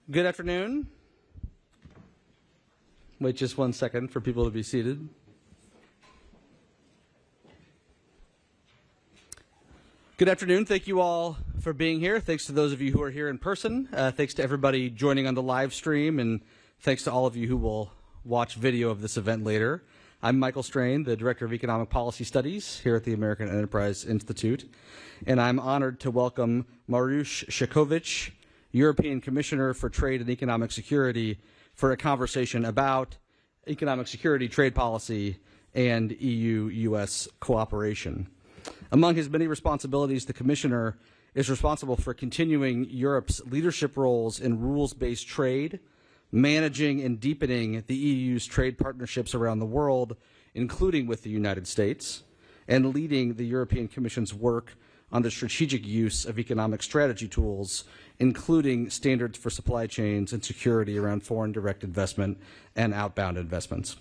Good afternoon. Wait just 1 second for people to be seated. Good afternoon. Thank you all for being here. Thanks to those of you who are here in person. Thanks to everybody joining on the live stream, and thanks to all of you who will watch video of this event later. I'm Michael Strain, the Director of Economic Policy Studies here at the American Enterprise Institute, and I'm honored to welcome Maros Sefcovic, European Commissioner for Trade and Economic Security, for a conversation about economic security, trade policy, and EU-U.S. cooperation. Among his many responsibilities, the Commissioner is responsible for continuing Europe's leadership roles in rules-based trade, managing and deepening the EU's trade partnerships around the world, including with the United States, and leading the European Commission's work on the strategic use of economic strategy tools, including standards for supply chains and security around foreign direct investment and outbound investments.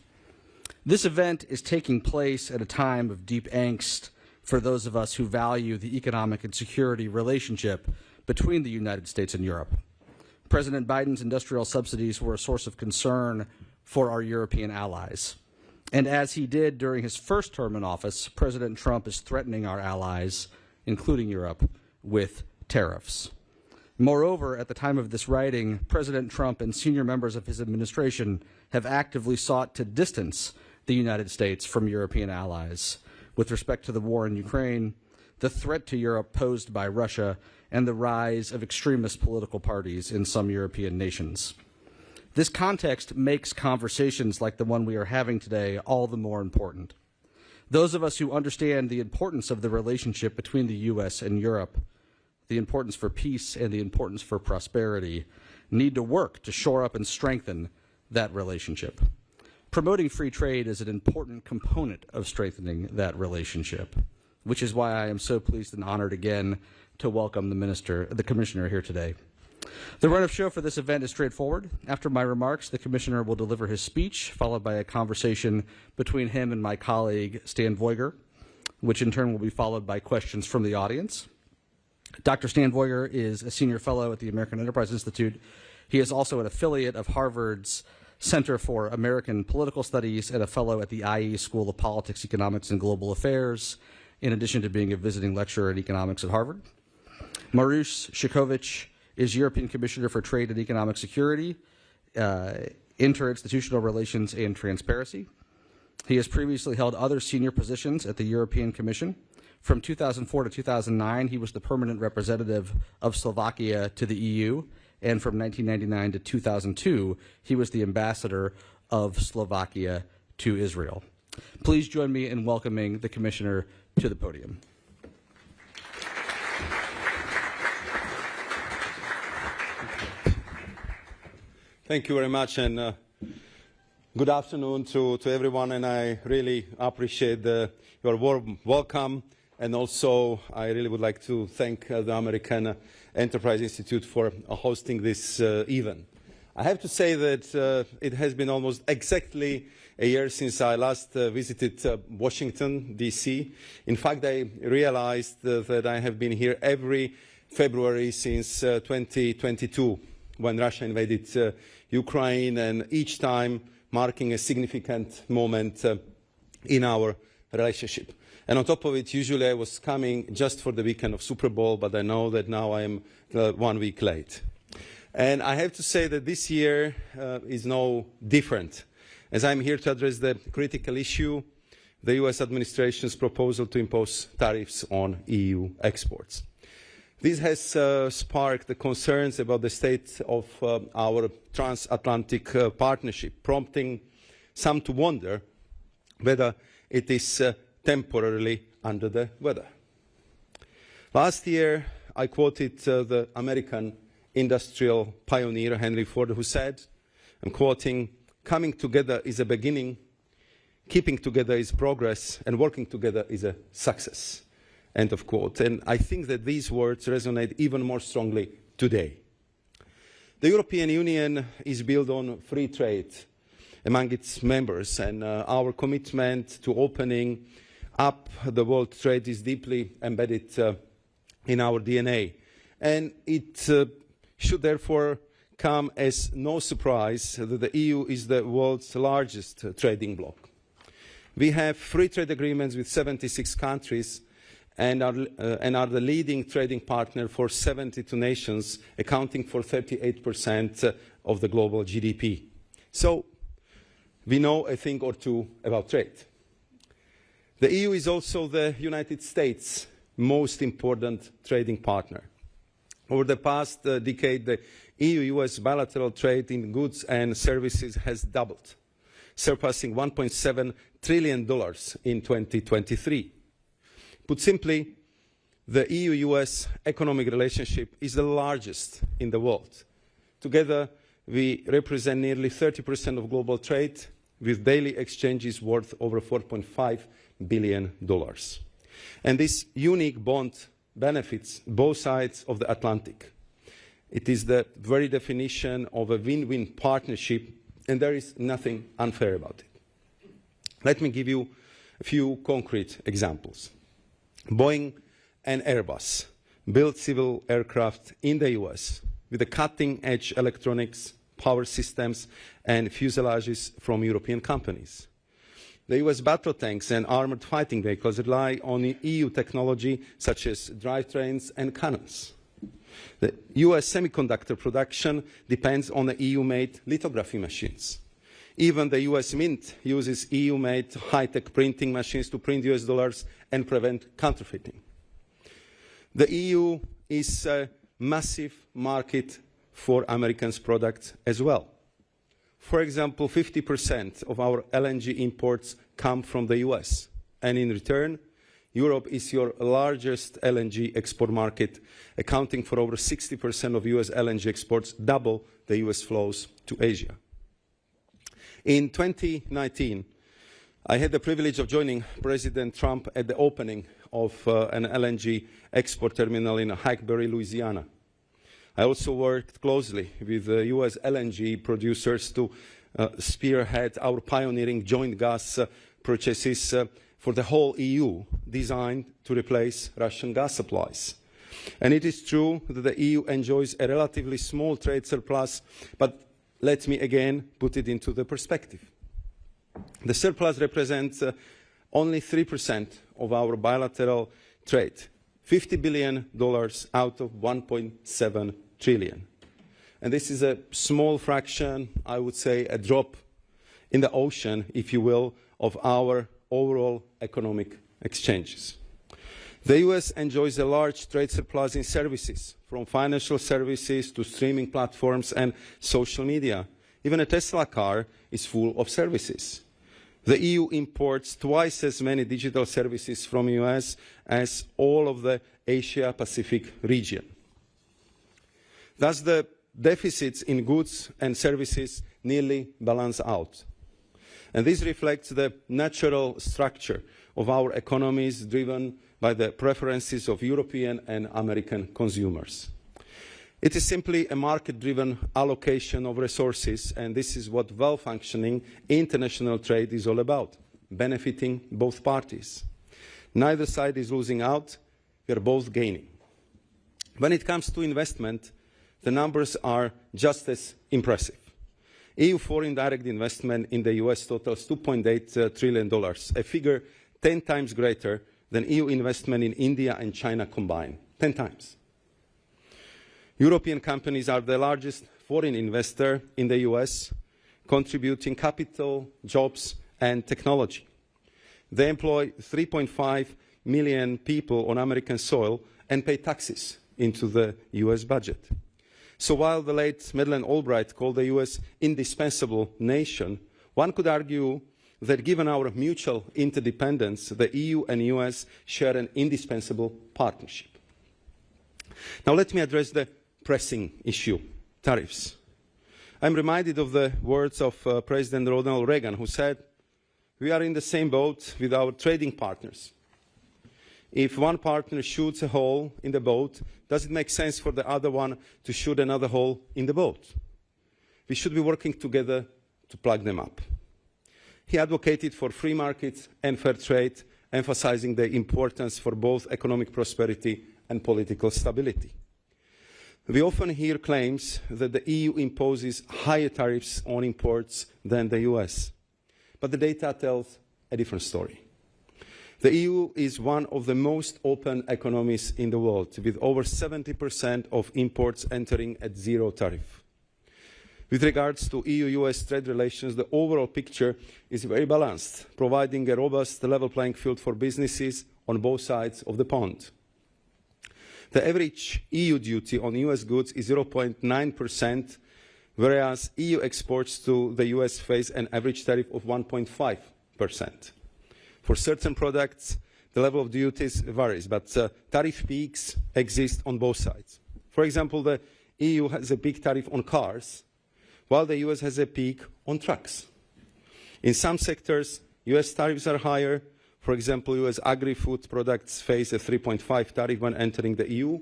This event is taking place at a time of deep angst for those of us who value the economic and security relationship between the United States and Europe. President Biden's industrial subsidies were a source of concern for our European allies. And as he did during his first term in office, President Trump is threatening our allies, including Europe, with tariffs. Moreover, at the time of this writing, President Trump and senior members of his administration have actively sought to distance the United States from European allies with respect to the war in Ukraine, the threat to Europe posed by Russia, and the rise of extremist political parties in some European nations. This context makes conversations like the one we are having today all the more important. Those of us who understand the importance of the relationship between the U.S. and Europe, the importance for peace and the importance for prosperity, need to work to shore up and strengthen that relationship. Promoting free trade is an important component of strengthening that relationship, which is why I am so pleased and honored again to welcome the Commissioner here today. The run of show for this event is straightforward. After my remarks, the Commissioner will deliver his speech, followed by a conversation between him and my colleague, Stan Voiger, which in turn will be followed by questions from the audience. Dr. Stan Voiger is a senior fellow at the American Enterprise Institute. He is also an affiliate of Harvard's Center for American Political Studies and a fellow at the IE School of Politics, Economics, and Global Affairs, in addition to being a visiting lecturer in economics at Harvard. Maros Sefcovic is European Commissioner for Trade and Economic Security, Interinstitutional Relations, and Transparency. He has previously held other senior positions at the European Commission. From 2004 to 2009, he was the permanent representative of Slovakia to the EU, and from 1999 to 2002, he was the ambassador of Slovakia to Israel. Please join me in welcoming the Commissioner to the podium. Thank you very much, and good afternoon to everyone, and I really appreciate your warm welcome, and also I really would like to thank the American Enterprise Institute for hosting this event. I have to say that it has been almost exactly a year since I last visited Washington, D.C. In fact, I realized that I have been here every February since 2022, when Russia invaded Ukraine, and each time marking a significant moment in our relationship. And on top of it, usually I was coming just for the weekend of Super Bowl, but I know that now I am 1 week late. And I have to say that this year is no different, as I'm here to address the critical issue, the U.S. administration's proposal to impose tariffs on EU exports. This has sparked the concerns about the state of our transatlantic partnership, prompting some to wonder whether it is temporarily under the weather. Last year, I quoted the American industrial pioneer Henry Ford, who said, I'm quoting, "Coming together is a beginning, keeping together is progress, and working together is a success." End of quote. And I think that these words resonate even more strongly today. The European Union is built on free trade among its members, and our commitment to opening up the world trade is deeply embedded in our DNA. And it should therefore come as no surprise that the EU is the world's largest trading bloc. We have free trade agreements with 76 countries and are the leading trading partner for 72 nations, accounting for 38% of the global GDP. So we know a thing or two about trade. The EU is also the United States' most important trading partner. Over the past decade, the EU-U.S. bilateral trade in goods and services has doubled, surpassing $1.7 trillion in 2023. Put simply, the EU-U.S. economic relationship is the largest in the world. Together, we represent nearly 30% of global trade, with daily exchanges worth over $4.5 billion. And this unique bond benefits both sides of the Atlantic. It is the very definition of a win-win partnership, and there is nothing unfair about it. Let me give you a few concrete examples. Boeing and Airbus build civil aircraft in the US with the cutting-edge electronics, power systems, and fuselages from European companies. The US battle tanks and armored fighting vehicles rely on EU technology such as drivetrains and cannons. The US semiconductor production depends on the EU-made lithography machines. Even the US Mint uses EU-made high-tech printing machines to print US dollars and prevent counterfeiting. The EU is a massive market for Americans' products as well. For example, 50% of our LNG imports come from the US, and in return, Europe is your largest LNG export market, accounting for over 60% of US LNG exports, double the US flows to Asia. In 2019, I had the privilege of joining President Trump at the opening of an LNG export terminal in Hackberry, Louisiana. I also worked closely with US LNG producers to spearhead our pioneering joint gas purchases for the whole EU, designed to replace Russian gas supplies. And it is true that the EU enjoys a relatively small trade surplus, but let me again put it into the perspective. The surplus represents only 3% of our bilateral trade, $50 billion out of $1.7 trillion. And this is a small fraction, I would say a drop in the ocean, if you will, of our overall economic exchanges. The US enjoys a large trade surplus in services, from financial services to streaming platforms and social media. Even a Tesla car is full of services. The EU imports twice as many digital services from the US as all of the Asia-Pacific region. Thus, the deficits in goods and services nearly balance out. And this reflects the natural structure of our economies, driven by the preferences of European and American consumers. It is simply a market-driven allocation of resources, and this is what well-functioning international trade is all about, benefiting both parties. Neither side is losing out, we are both gaining. When it comes to investment, the numbers are just as impressive. EU foreign direct investment in the US totals $2.8 trillion, a figure 10 times greater than EU investment in India and China combined, 10 times. European companies are the largest foreign investor in the US, contributing capital, jobs, and technology. They employ 3.5 million people on American soil and pay taxes into the US budget. So while the late Madeleine Albright called the US indispensable nation, one could argue that given our mutual interdependence, the EU and US share an indispensable partnership. Now let me address the pressing issue, tariffs. I'm reminded of the words of President Ronald Reagan, who said, "We are in the same boat with our trading partners. If one partner shoots a hole in the boat, does it make sense for the other one to shoot another hole in the boat? We should be working together to plug them up." He advocated for free markets and fair trade, emphasizing the importance for both economic prosperity and political stability. We often hear claims that the EU imposes higher tariffs on imports than the US. But the data tells a different story. The EU is one of the most open economies in the world, with over 70% of imports entering at zero tariff. With regards to EU-US trade relations, the overall picture is very balanced, providing a robust level playing field for businesses on both sides of the pond. The average EU duty on US goods is 0.9%, whereas EU exports to the US face an average tariff of 1.5%. For certain products, the level of duties varies, but tariff peaks exist on both sides. For example, the EU has a peak tariff on cars, while the US has a peak on trucks. In some sectors, US tariffs are higher. For example, US agri-food products face a 3.5 tariff when entering the EU,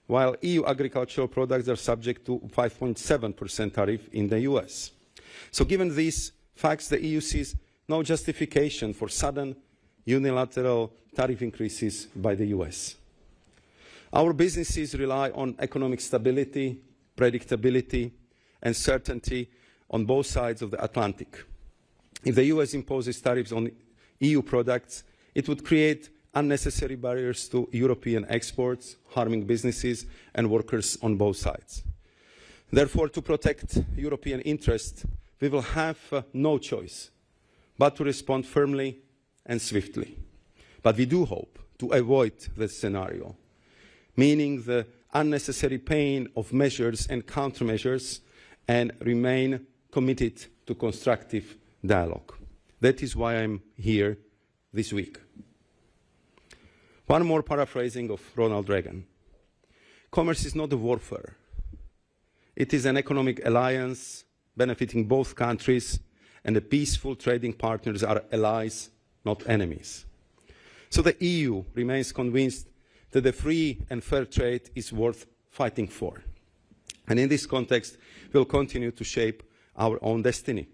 while EU agricultural products are subject to 5.7% tariff in the US. So given these facts, the EU sees no justification for sudden unilateral tariff increases by the US. Our businesses rely on economic stability, predictability, and certainty on both sides of the Atlantic. If the US imposes tariffs on EU products, it would create unnecessary barriers to European exports, harming businesses and workers on both sides. Therefore, to protect European interests, we will have no choice but to respond firmly and swiftly. But we do hope to avoid this scenario, meaning the unnecessary pain of measures and countermeasures, and remain committed to constructive dialogue. That is why I'm here this week. One more paraphrasing of Ronald Reagan. Commerce is not a warfare. It is an economic alliance benefiting both countries, and the peaceful trading partners are allies, not enemies. So the EU remains convinced that the free and fair trade is worth fighting for. And in this context, we'll continue to shape our own destiny.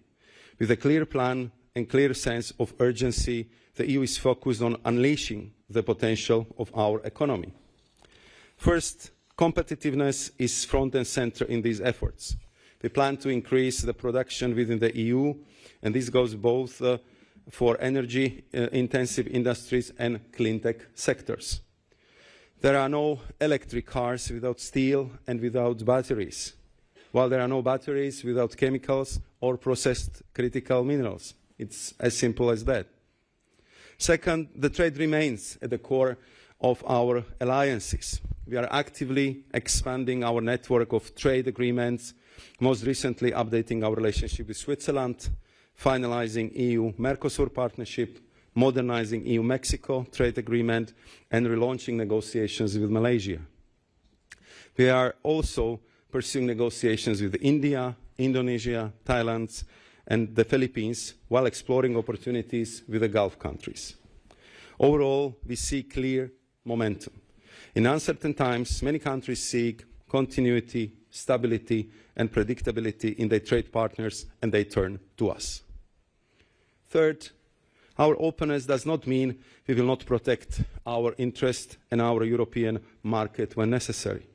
With a clear plan and clear sense of urgency, the EU is focused on unleashing the potential of our economy. First, competitiveness is front and center in these efforts. We plan to increase the production within the EU, and this goes both for energy-intensive industries and clean tech sectors. There are no electric cars without steel and without batteries, while there are no batteries without chemicals or processed critical minerals. It's as simple as that. Second, the trade remains at the core of our alliances. We are actively expanding our network of trade agreements, most recently updating our relationship with Switzerland, finalizing EU-Mercosur partnership, modernizing EU-Mexico trade agreement, and relaunching negotiations with Malaysia. We are also pursuing negotiations with India, Indonesia, Thailand, and the Philippines, while exploring opportunities with the Gulf countries. Overall, we see clear momentum. In uncertain times, many countries seek continuity, stability, and predictability in their trade partners, and they turn to us. Third, our openness does not mean we will not protect our interest and our European market when necessary.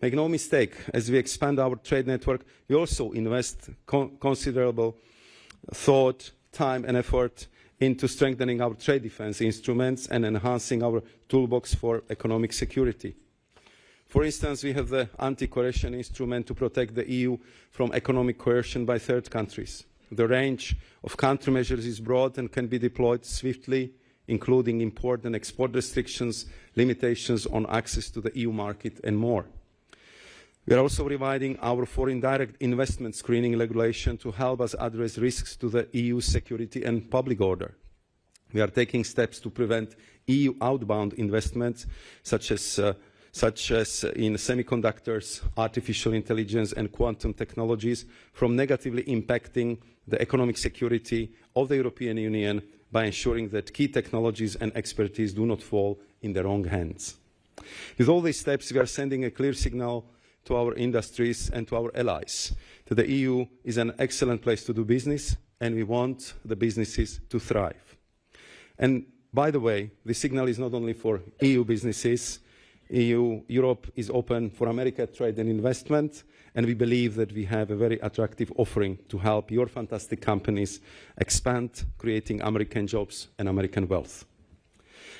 Make no mistake, as we expand our trade network, we also invest considerable thought, time, and effort into strengthening our trade defense instruments and enhancing our toolbox for economic security. For instance, we have the anti-coercion instrument to protect the EU from economic coercion by third countries. The range of countermeasures is broad and can be deployed swiftly, including import and export restrictions, limitations on access to the EU market, and more. We are also revising our foreign direct investment screening regulation to help us address risks to the EU security and public order. We are taking steps to prevent EU outbound investments, such as in semiconductors, artificial intelligence, and quantum technologies, from negatively impacting the economic security of the European Union by ensuring that key technologies and expertise do not fall in the wrong hands. With all these steps, we are sending a clear signal to our industries and to our allies that the EU is an excellent place to do business, and we want the businesses to thrive. And by the way, the signal is not only for EU businesses, Europe is open for America trade and investment, and we believe that we have a very attractive offering to help your fantastic companies expand, creating American jobs and American wealth.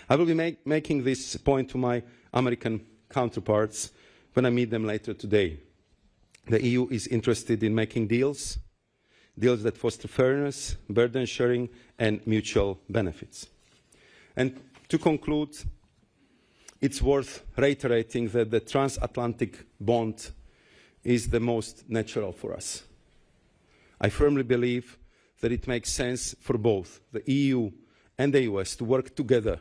I will be making this point to my American counterparts when I meet them later today. The EU is interested in making deals that foster fairness, burden sharing, and mutual benefits. And to conclude, it's worth reiterating that the transatlantic bond is the most natural for us. I firmly believe that it makes sense for both the EU and the US to work together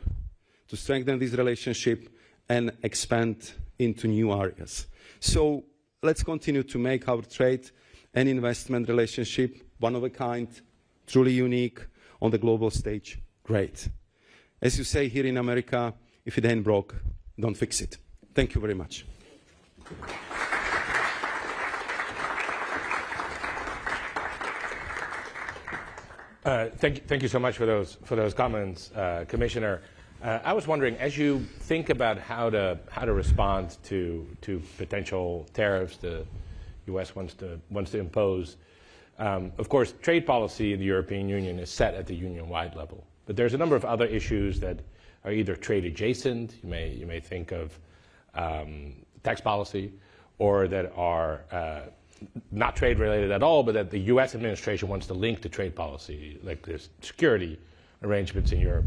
to strengthen this relationship and expand into new areas. So let's continue to make our trade and investment relationship one of a kind, truly unique on the global stage, great. As you say here in America, if it ain't broke, don't fix it. Thank you very much. Thank you so much for those comments, Commissioner. I was wondering, as you think about how to respond to potential tariffs the U.S. wants to impose, of course, trade policy in the European Union is set at the union-wide level. But there's a number of other issues that are either trade adjacent, you may think of tax policy, or that are not trade related at all, but that the U.S. administration wants to link to trade policy, like there's security arrangements in Europe.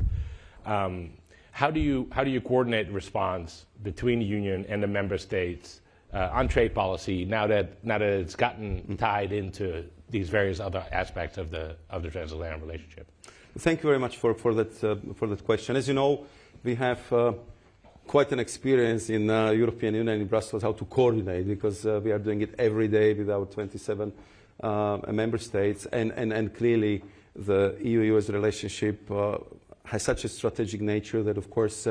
How do you coordinate response between the Union and the member states on trade policy now that it's gotten tied into these various other aspects of the transatlantic relationship? Thank you very much for that question. As you know, we have quite an experience in European Union in Brussels how to coordinate, because we are doing it every day with our 27 member states, and clearly the EU-U.S. relationship has such a strategic nature that, of course,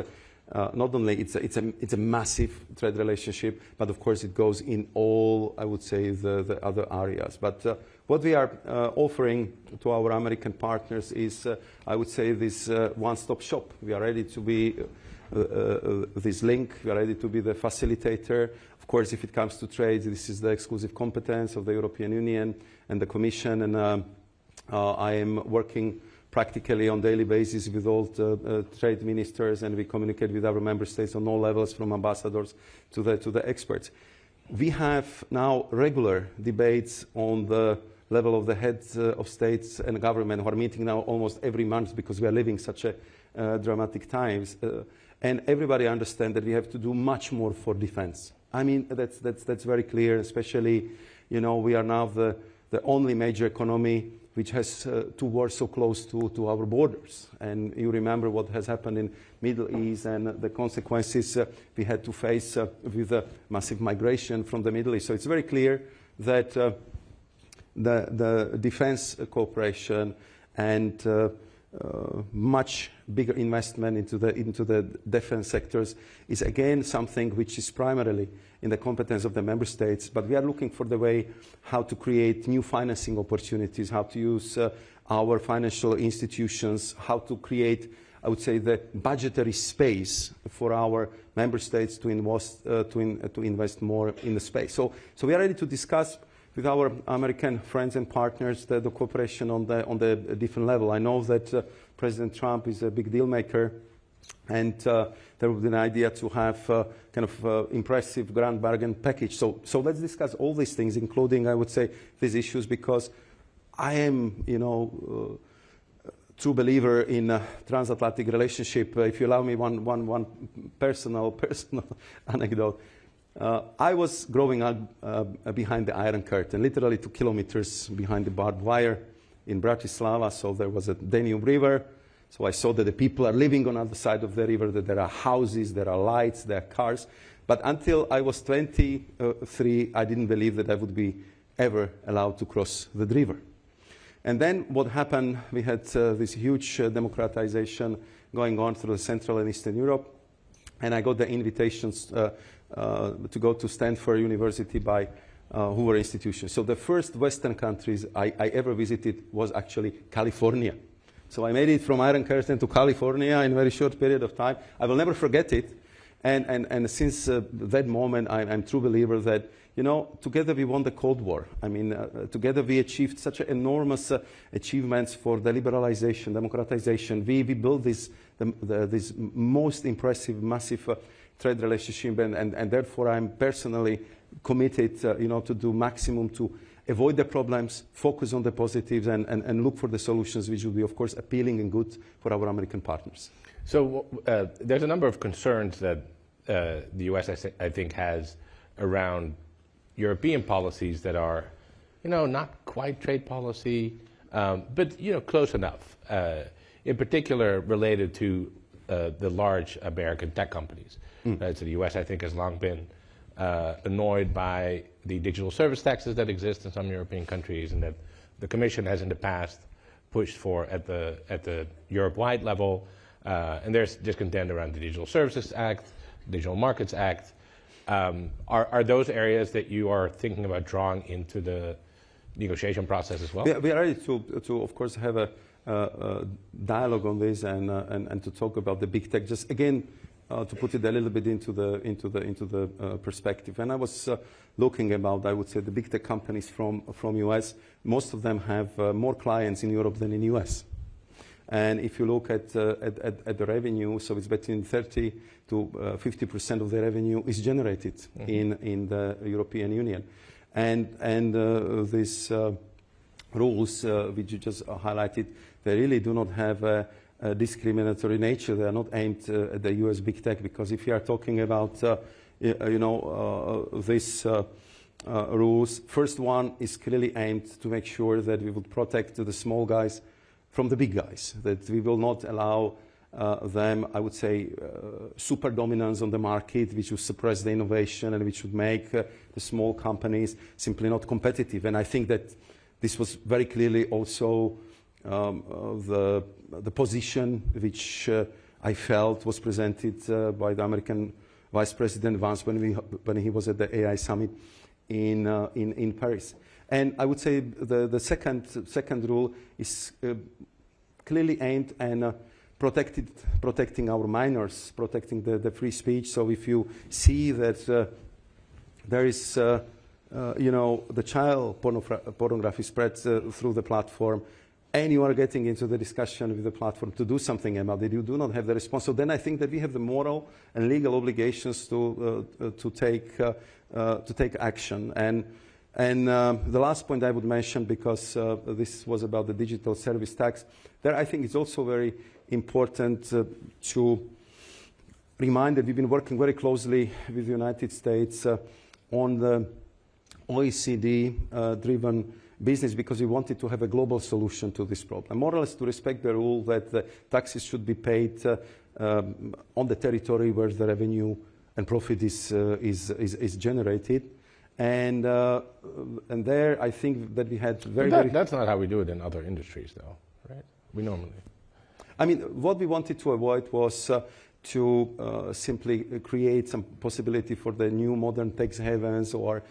not only it's a massive trade relationship, but of course it goes in all, I would say, the other areas. But what we are offering to our American partners is, I would say, this one-stop shop. We are ready to be this link. We are ready to be the facilitator. Of course, if it comes to trade, this is the exclusive competence of the European Union and the Commission. And I am working practically on a daily basis with all the trade ministers, and we communicate with our member states on all levels, from ambassadors to the experts. We have now regular debates on the level of the heads of states and government, who are meeting now almost every month, because we are living such a dramatic times. And everybody understands that we have to do much more for defense. I mean, that's very clear, especially, you know, we are now the only major economy which has two wars so close to our borders. And you remember what has happened in Middle East and the consequences we had to face with massive migration from the Middle East. So it's very clear that the defense cooperation and much bigger investment into the defense sectors is again something which is primarily in the competence of the member states, but we are looking for the way how to create new financing opportunities, how to use our financial institutions, how to create, I would say, the budgetary space for our member states to invest more in the space. So we are ready to discuss with our American friends and partners the cooperation on the different level. I know that President Trump is a big deal maker, and there would be an idea to have kind of impressive grand bargain package. So let's discuss all these things, including, I would say, these issues, because I am, you know, true believer in transatlantic relationship. If you allow me one personal anecdote. I was growing up behind the Iron Curtain, literally 2 kilometers behind the barbed wire in Bratislava. So there was a Danube River. So I saw that the people are living on the other side of the river, that there are houses, there are lights, there are cars. But until I was 23, I didn't believe that I would be ever allowed to cross the river. And then what happened, we had this huge democratization going on through Central and Eastern Europe. And I got the invitations to go to Stanford University by Hoover Institution. So the first Western countries I ever visited was actually California. So I made it from Iron Curtain to California in a very short period of time. I will never forget it. And since that moment, I'm a true believer that, you know, together we won the Cold War. I mean, together we achieved such enormous achievements for the liberalization, democratization. We built this most impressive, massive trade relationship, and therefore I'm personally committed, you know, to do maximum to avoid the problems, focus on the positives, and look for the solutions which will be, of course, appealing and good for our American partners. So there's a number of concerns that the U.S. I think has around European policies that are, you know, not quite trade policy, but, you know, close enough. In particular, related to the large American tech companies. So the U.S. I think has long been annoyed by the digital service taxes that exist in some European countries, and that the Commission has in the past pushed for at the Europe-wide level. And there's discontent around the Digital Services Act, Digital Markets Act. Are those areas that you are thinking about drawing into the negotiation process as well? We are ready to of course, have a dialogue on this and to talk about the big tech. Just again, to put it a little bit into the perspective. And I was looking about, I would say, the big tech companies from US. Most of them have more clients in Europe than in US. And if you look at the revenue, so it's between 30 to 50% of the revenue is generated in the European Union. And these rules, which you just highlighted, they really do not have a discriminatory nature. They are not aimed at the US big tech, because if you are talking about, you know, these rules, first one is clearly aimed to make sure that we would protect the small guys from the big guys, that we will not allow them, I would say, super dominance on the market, which would suppress the innovation and which would make the small companies simply not competitive. And I think that this was very clearly also the position which I felt was presented by the American Vice President Vance when he was at the AEI summit in Paris. And I would say the second rule is clearly aimed at protecting our minors, protecting the free speech. So if you see that there is, you know, the child pornography spreads through the platform, and you are getting into the discussion with the platform to do something about it, you do not have the response. So then I think that we have the moral and legal obligations to take action. And the last point I would mention, because this was about the digital service tax, there I think it's also very important to remind that we've been working very closely with the United States on the OECD-driven business, because we wanted to have a global solution to this problem. More or less to respect the rule that the taxes should be paid on the territory where the revenue and profit is generated. And there, I think that we had That's not how we do it in other industries, though, right? We normally. I mean, what we wanted to avoid was to simply create some possibility for the new modern tax havens or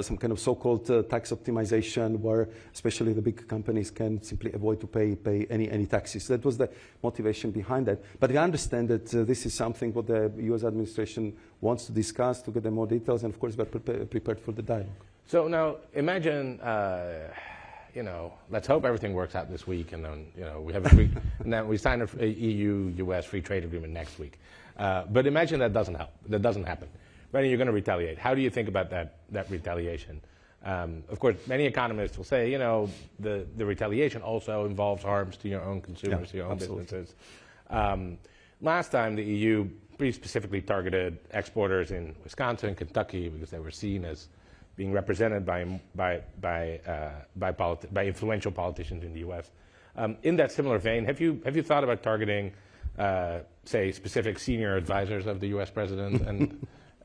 some kind of so-called tax optimization, where especially the big companies can simply avoid to pay any taxes. That was the motivation behind that. But we understand that this is something what the U.S. administration wants to discuss, to get the more details, and of course we're prepared for the dialogue. So now imagine, you know, let's hope everything works out this week, and then, you know, we have a free, and then we sign a EU-U.S. free trade agreement next week. But imagine that doesn't happen. Right, you're going to retaliate. How do you think about that retaliation? Of course, many economists will say, you know, the retaliation also involves harms to your own consumers, to your own businesses. Last time, the EU pretty specifically targeted exporters in Wisconsin and Kentucky because they were seen as being represented by influential politicians in the U.S. In that similar vein, have you thought about targeting, say, specific senior advisors of the U.S. president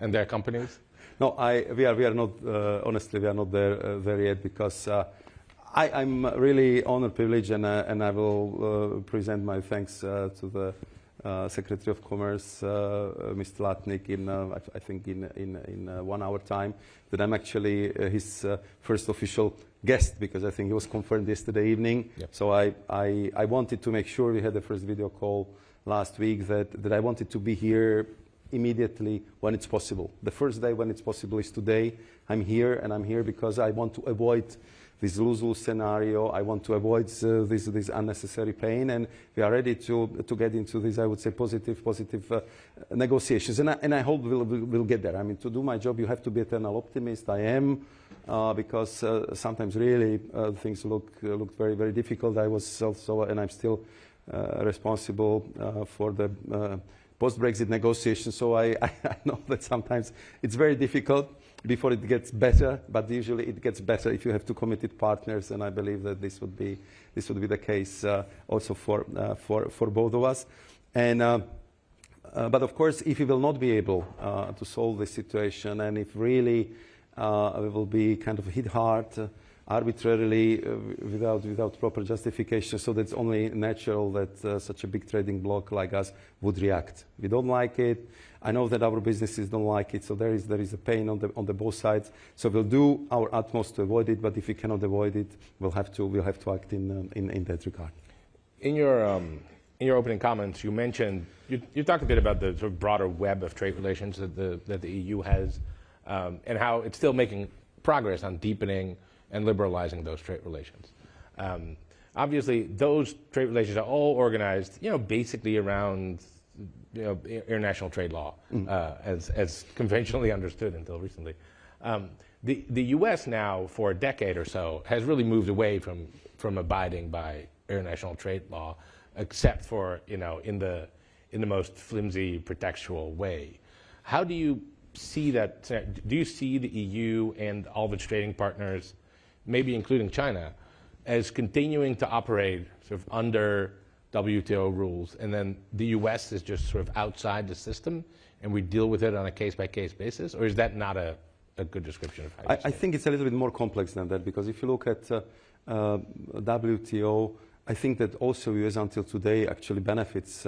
and their companies? No, we are not. Honestly, we are not there yet, because I'm really honored, privileged, and I will present my thanks to the Secretary of Commerce, Mr. Latnik, I think in 1 hour time, that I'm actually his first official guest, because I think he was confirmed yesterday evening. Yep. So I wanted to make sure, we had the first video call last week, that I wanted to be here immediately when it's possible. The first day when it's possible is today. I'm here, and I'm here because I want to avoid this lose-lose scenario. I want to avoid this unnecessary pain, and we are ready to get into this, I would say, positive negotiations. And I hope we'll get there. I mean, to do my job, you have to be eternal optimist. I am, because sometimes really things look very, very difficult. I was also, and I'm still responsible for the post-Brexit negotiations. So I know that sometimes it's very difficult before it gets better, but usually it gets better if you have two committed partners, and I believe that this would be the case also for both of us. And but of course, if we will not be able to solve this situation, and if really we will be kind of hit hard arbitrarily without proper justification, so that's only natural that such a big trading bloc like us would react. We don't like it. I know that our businesses don't like it, so there is a pain on the both sides. So we'll do our utmost to avoid it, but if we cannot avoid it, we'll have to act in that regard. In your opening comments, you mentioned you talked a bit about the sort of broader web of trade relations that the EU has, and how it's still making progress on deepening and liberalizing those trade relations. Obviously, those trade relations are all organized, basically around international trade law, as conventionally understood until recently. The U.S. now, for a decade or so, has really moved away from abiding by international trade law, except for in the most flimsy pretextual way. How do you see that? Do you see the EU and all of its trading partners, maybe including China, as continuing to operate sort of under WTO rules, and then the U.S. is just sort of outside the system, and we deal with it on a case-by-case basis? Or is that not a good description of how you see it? I think it's a little bit more complex than that, because if you look at WTO, I think that also U.S. until today actually benefits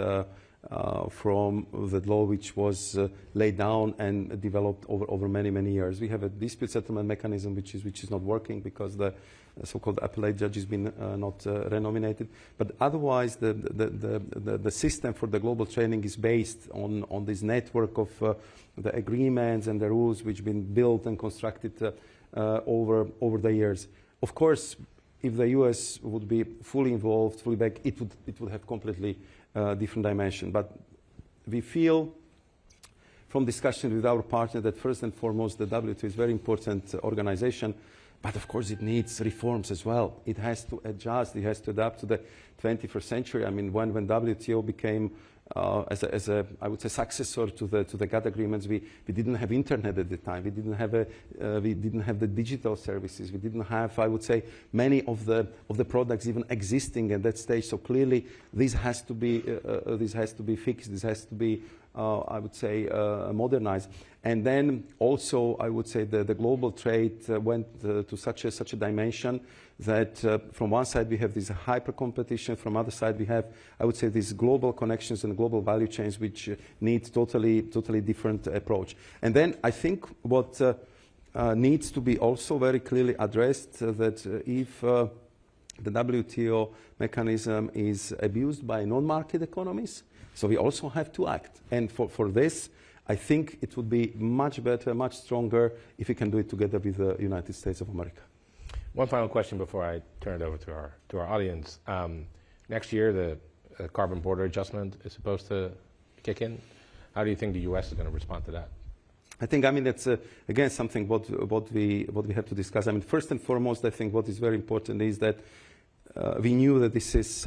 from the law which was laid down and developed over many years. We have a dispute settlement mechanism which is not working because the so-called appellate judge has been not renominated. But otherwise, the system for the global trading is based on this network of the agreements and the rules which have been built and constructed over the years. Of course, if the U.S. would be fully involved, fully back, it would have completely different dimension. But we feel from discussion with our partner that first and foremost the WTO is a very important organization, but of course it needs reforms as well. It has to adjust, it has to adapt to the 21st century. I mean, when WTO became as a I would say successor to the GATT agreements, we didn't have internet at the time. We didn't have the digital services. We didn't have, I would say, many of the products even existing at that stage. So clearly, this has to be fixed. This has to be I would say modernized. And then also I would say the global trade went to such a dimension that from one side we have this hyper competition, from other side we have, I would say, these global connections and global value chains which need totally different approach. And then I think what needs to be also very clearly addressed that if the WTO mechanism is abused by non-market economies, so we also have to act. And for this, I think it would be much better, much stronger if we can do it together with the United States of America. One final question before I turn it over to our audience. Next year, the carbon border adjustment is supposed to kick in. How do you think the U.S. is going to respond to that? I think, I mean, that's again something what we have to discuss. I mean, first and foremost, I think what is very important is that we knew that this is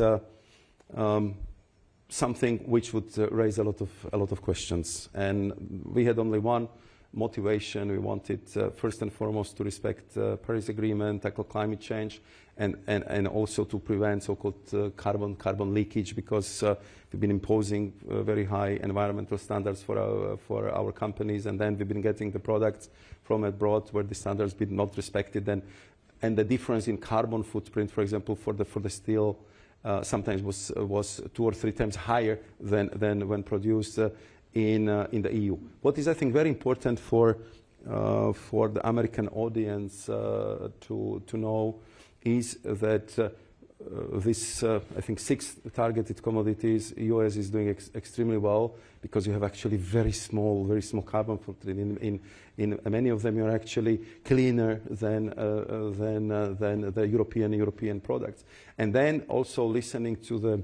something which would raise a lot of questions, and we had only one motivation. We wanted first and foremost to respect Paris Agreement, tackle climate change, and also to prevent so-called carbon leakage, because we've been imposing very high environmental standards for our companies, and then we've been getting the products from abroad where the standards been not respected, and the difference in carbon footprint, for example, for the steel, sometimes was 2 or 3 times higher than when produced in the EU. What is, I think, very important for the American audience to know is that this, I think, 6 targeted commodities, U.S. is doing extremely well because you have actually very small carbon footprint. In many of them, you're actually cleaner than the European products. And then also listening to the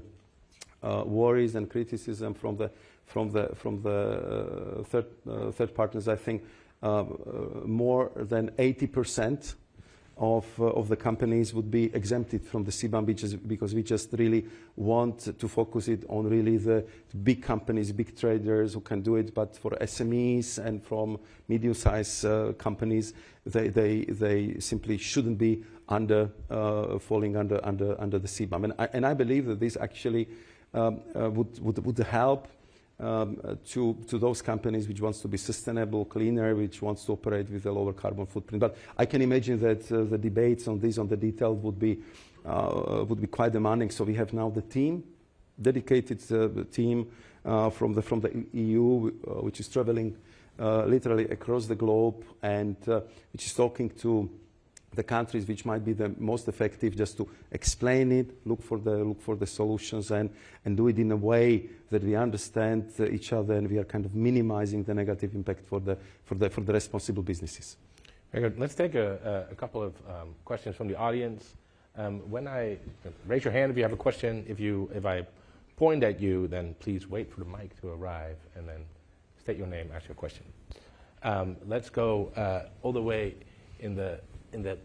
worries and criticism from the third partners, I think more than 80% of the companies would be exempted from the CBAM because we just really want to focus it on really the big companies, big traders who can do it. But for SMEs and from medium-sized companies, they simply shouldn't be falling under the CBAM. And I believe that this actually would help to those companies which wants to be sustainable, cleaner, which wants to operate with a lower carbon footprint. But I can imagine that the debates on this, on the detail, would be quite demanding. So we have now the team, dedicated team from the EU, which is traveling literally across the globe and which is talking to the countries which might be the most effective, just to explain it, look for the solutions, and do it in a way that we understand each other and we are kind of minimizing the negative impact for the responsible businesses. Very good. Let's take a couple of questions from the audience. Raise your hand if you have a question. If I point at you, then please wait for the mic to arrive and then state your name, ask your question. Let's go all the way in the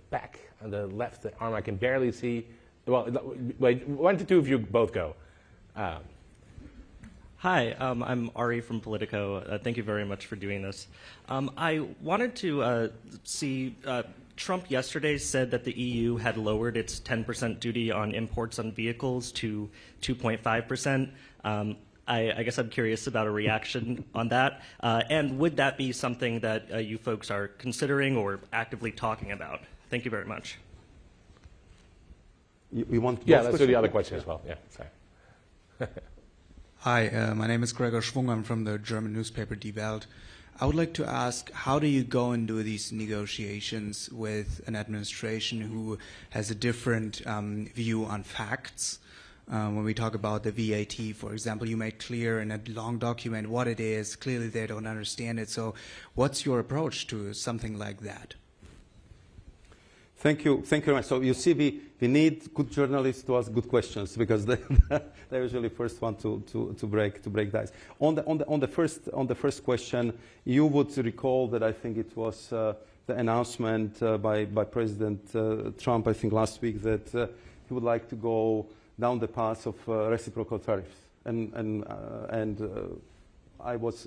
back, on the left arm. I can barely see. Well, wait, 1 to 2 of you both go. Hi, I'm Ari from Politico. Thank you very much for doing this. I wanted to see, Trump yesterday said that the EU had lowered its 10% duty on imports on vehicles to 2.5%. I guess I'm curious about a reaction on that. And would that be something that you folks are considering or actively talking about? Thank you very much. You want? Yeah, let's do the other question as well. Yeah, sorry. Hi, my name is Gregor Schwung. I'm from the German newspaper Die Welt. I would like to ask, how do you go and do these negotiations with an administration who has a different view on facts? When we talk about the VAT, for example, you made clear in a long document what it is. Clearly, they don't understand it. So what's your approach to something like that? Thank you very much. So you see, we need good journalists to ask good questions because they're usually first one to break dice. On the first question, you would recall that I think it was the announcement by President Trump, I think last week, that he would like to go down the path of reciprocal tariffs, and I was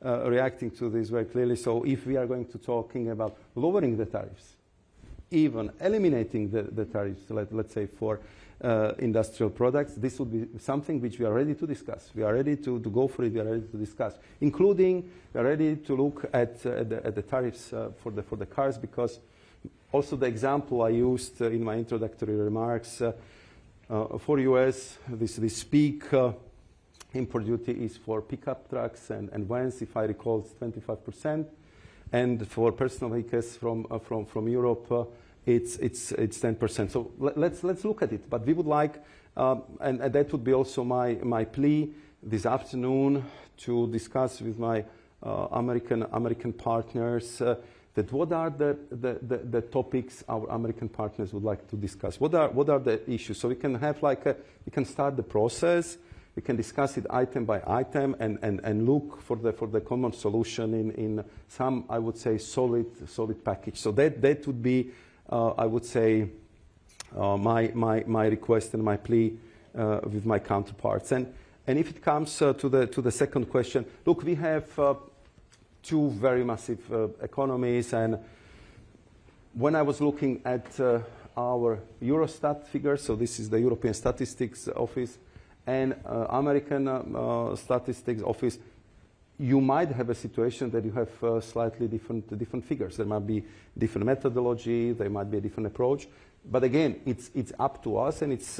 reacting to this very clearly. So if we are going to talking about lowering the tariffs, even eliminating the tariffs, let's say for industrial products, this would be something which we are ready to discuss. We are ready to go for it. We are ready to discuss, including we are ready to look at the tariffs for the cars, because also the example I used in my introductory remarks. For U.S., this peak import duty is for pickup trucks and vans, if I recall, it's 25%, and for personal vehicles from Europe, it's 10%. So let's look at it. But we would like, and that would be also my plea this afternoon, to discuss with my American partners. That what are the topics our American partners would like to discuss? What are the issues? So we can have we can start the process. We can discuss it item by item and look for the common solution in some, I would say, solid package. So that would be, I would say, my request and my plea with my counterparts. And if it comes to the second question, look, we have two very massive economies, and when I was looking at our Eurostat figures, so this is the European Statistics Office, and American Statistics Office, you might have a situation that you have slightly different figures. There might be different methodology, there might be a different approach, but again, it's up to us, and it's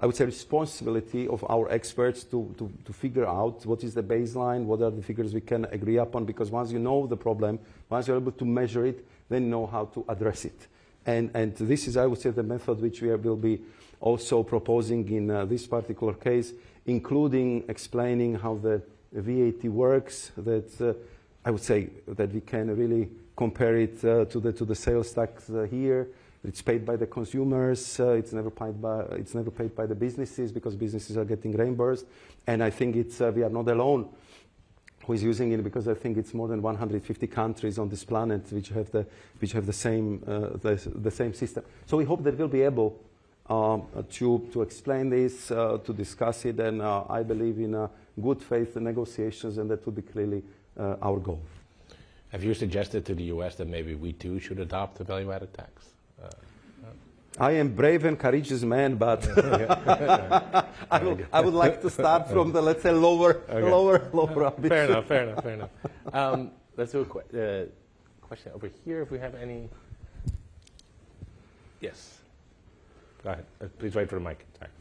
I would say responsibility of our experts to figure out what is the baseline, what are the figures we can agree upon, because once you know the problem, once you're able to measure it, then you know how to address it. And this is, I would say, the method which we will be also proposing in this particular case, including explaining how the VAT works, that I would say that we can really compare it to the sales tax here. It's paid by the consumers. It's never paid by the businesses, because businesses are getting reimbursed. And I think we are not alone who is using it, because I think it's more than 150 countries on this planet which have the same system. So we hope that we'll be able to explain this, to discuss it, and I believe in good faith negotiations, and that would be clearly our goal. Have you suggested to the U.S. that maybe we too should adopt a value-added tax? I am brave and courageous man, but I would like to start from the, let's say, lower ambition. Fair enough. Let's do a question over here, if we have any. Yes. Go ahead. Please wait for the mic. Sorry.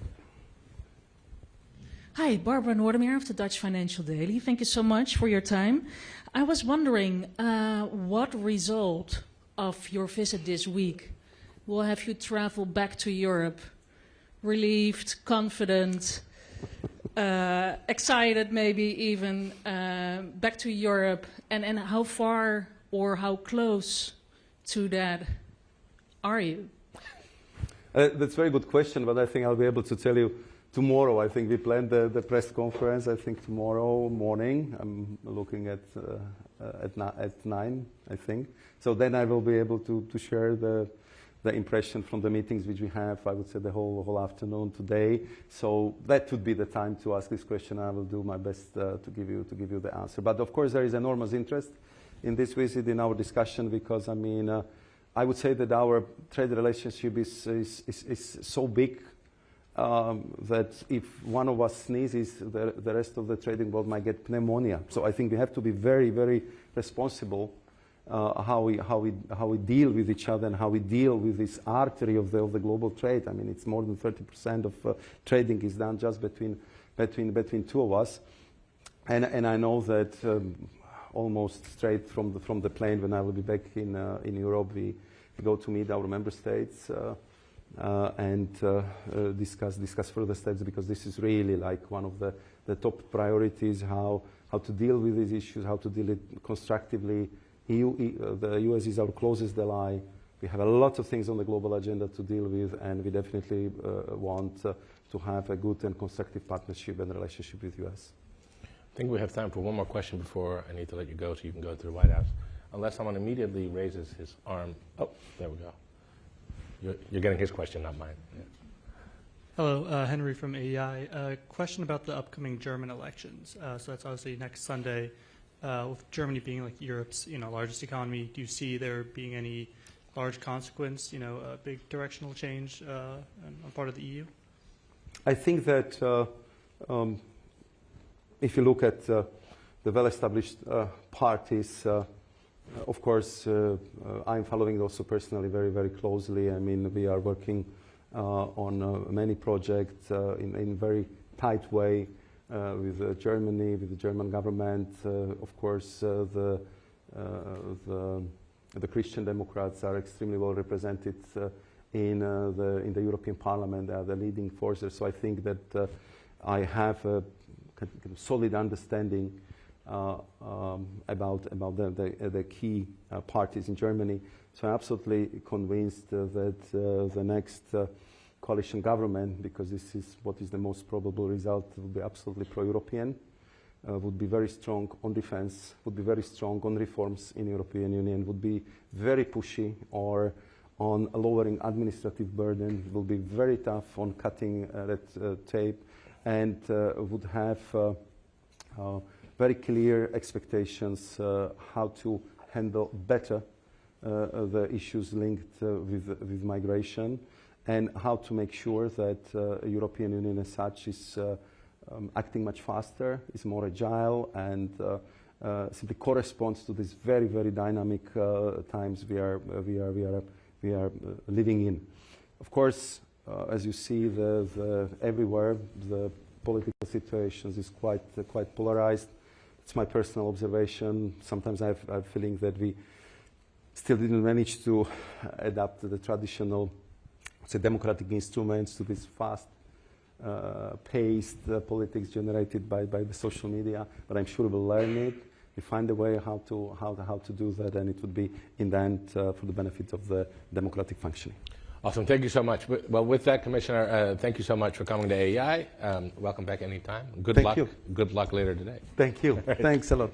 Hi, Barbara Noordermeer of the Dutch Financial Daily. Thank you so much for your time. I was wondering what result of your visit this week will have you travel back to Europe, relieved, confident, excited maybe even, back to Europe, and how far or how close to that are you? That's a very good question, but I think I'll be able to tell you tomorrow. I think we planned the press conference, I think tomorrow morning. I'm looking at 9, I think. So then I will be able to share the impression from the meetings which we have, I would say, the whole afternoon today. So that would be the time to ask this question. I will do my best to give you the answer. But of course, there is enormous interest in this visit, in our discussion, because I mean, I would say that our trade relationship is so big that if one of us sneezes, the rest of the trading world might get pneumonia. So I think we have to be very, very responsible how we deal with each other and how we deal with this artery of the global trade. I mean, it's more than 30% of trading is done just between two of us, and I know that almost straight from the plane when I will be back in Europe, we go to meet our member states and discuss further steps, because this is really like one of the top priorities, how to deal with these issues, how to deal it constructively. The US is our closest ally. We have a lot of things on the global agenda to deal with, and we definitely want to have a good and constructive partnership and relationship with US. I think we have time for one more question before I need to let you go, so you can go to the White House. Unless someone immediately raises his arm. Oh, there we go. You're getting his question, not mine. Yeah. Hello, Henry from AEI. A question about the upcoming German elections. So that's obviously next Sunday. With Germany being like Europe's largest economy, do you see there being any large consequence, a big directional change on part of the EU? I think that if you look at the well-established parties, of course, I'm following also personally very, very closely. I mean, we are working on many projects in very tight way with Germany, with the German government. Of course, the Christian Democrats are extremely well represented in the European Parliament. They are the leading forces. So I think that I have a solid understanding about the key parties in Germany. So I'm absolutely convinced that the next coalition government, because this is what is the most probable result, will be absolutely pro-European, would be very strong on defense, would be very strong on reforms in the European Union, would be very pushy or on lowering administrative burden, will be very tough on cutting red tape, and would have very clear expectations how to handle better the issues linked with migration, and how to make sure that European Union as such is acting much faster, is more agile, and simply corresponds to these very, very dynamic times we are living in. Of course, as you see, everywhere the political situations is quite polarized. It's my personal observation. Sometimes I have a feeling that we still didn't manage to adapt the traditional, say, democratic instruments to this fast-paced politics generated by the social media. But I'm sure we'll learn it. We find a way how to do that, and it would be in the end for the benefit of the democratic functioning. Awesome. Thank you so much. Well, with that, Commissioner, thank you so much for coming to AEI. Welcome back anytime. Good luck. You. Good luck later today. Thank you. Thanks a lot.